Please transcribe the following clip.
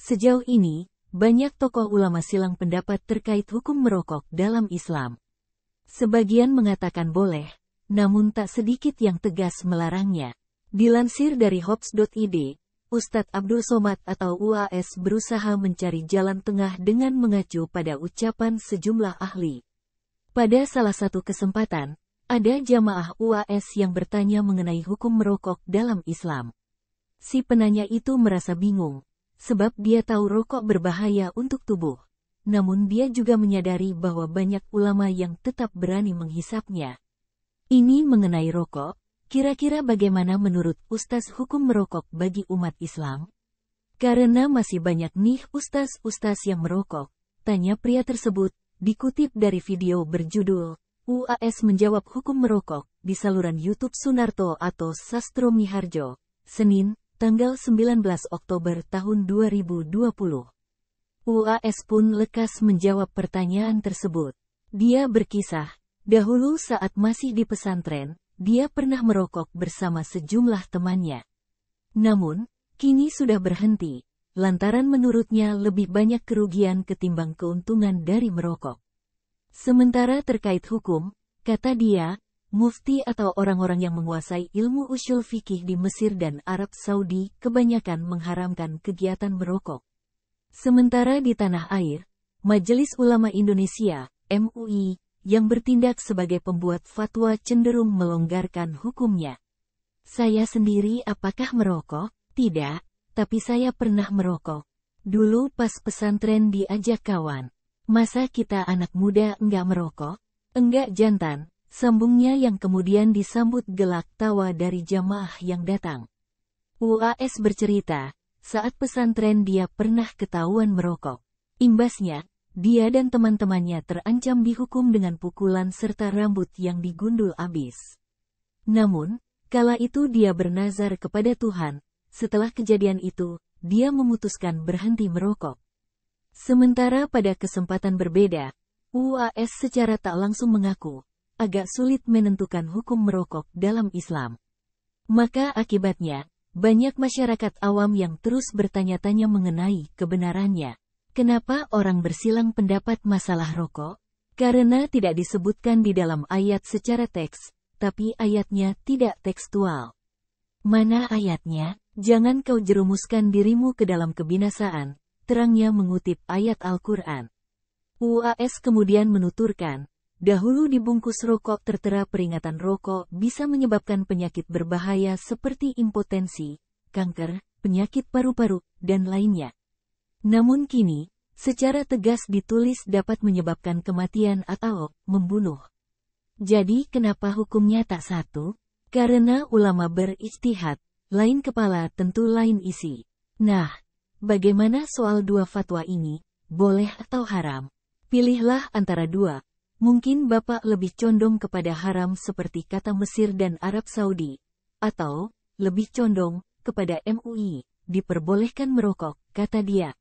Sejauh ini, banyak tokoh ulama silang pendapat terkait hukum merokok dalam Islam. Sebagian mengatakan boleh, namun tak sedikit yang tegas melarangnya. Dilansir dari Hops.id, Ustadz Abdul Somad atau UAS berusaha mencari jalan tengah dengan mengacu pada ucapan sejumlah ahli. Pada salah satu kesempatan, ada jamaah UAS yang bertanya mengenai hukum merokok dalam Islam. Si penanya itu merasa bingung, sebab dia tahu rokok berbahaya untuk tubuh. Namun dia juga menyadari bahwa banyak ulama yang tetap berani menghisapnya. Ini mengenai rokok. Kira-kira bagaimana menurut Ustaz hukum merokok bagi umat Islam? Karena masih banyak nih ustaz-ustaz yang merokok, tanya pria tersebut, dikutip dari video berjudul, UAS menjawab hukum merokok, di saluran YouTube Sunarto atau Sastro Miharjo, Senin, tanggal 19 Oktober tahun 2020. UAS pun lekas menjawab pertanyaan tersebut. Dia berkisah, dahulu saat masih di pesantren, dia pernah merokok bersama sejumlah temannya. Namun, kini sudah berhenti, lantaran menurutnya lebih banyak kerugian ketimbang keuntungan dari merokok. Sementara terkait hukum, kata dia, mufti atau orang-orang yang menguasai ilmu ushul fikih di Mesir dan Arab Saudi kebanyakan mengharamkan kegiatan merokok. Sementara di tanah air, Majelis Ulama Indonesia, MUI, yang bertindak sebagai pembuat fatwa cenderung melonggarkan hukumnya. Saya sendiri apakah merokok? Tidak, tapi saya pernah merokok. Dulu pas pesantren diajak kawan. Masa kita anak muda enggak merokok? Enggak jantan, sambungnya yang kemudian disambut gelak tawa dari jamaah yang datang. UAS bercerita, saat pesantren dia pernah ketahuan merokok. Imbasnya, dia dan teman-temannya terancam dihukum dengan pukulan serta rambut yang digundul abis. Namun, kala itu dia bernazar kepada Tuhan. Setelah kejadian itu, dia memutuskan berhenti merokok. Sementara pada kesempatan berbeda, UAS secara tak langsung mengaku, agak sulit menentukan hukum merokok dalam Islam. Maka akibatnya, banyak masyarakat awam yang terus bertanya-tanya mengenai kebenarannya. Kenapa orang bersilang pendapat masalah rokok? Karena tidak disebutkan di dalam ayat secara teks, tapi ayatnya tidak tekstual. Mana ayatnya? Jangan kau jerumuskan dirimu ke dalam kebinasaan, terangnya mengutip ayat Al-Quran. UAS kemudian menuturkan, dahulu dibungkus rokok tertera peringatan rokok bisa menyebabkan penyakit berbahaya seperti impotensi, kanker, penyakit paru-paru, dan lainnya. Namun kini, secara tegas ditulis dapat menyebabkan kematian atau membunuh. Jadi kenapa hukumnya tak satu? Karena ulama berijtihad, lain kepala tentu lain isi. Nah, bagaimana soal dua fatwa ini, boleh atau haram? Pilihlah antara dua. Mungkin Bapak lebih condong kepada haram seperti kata Mesir dan Arab Saudi, atau lebih condong kepada MUI, diperbolehkan merokok, kata dia.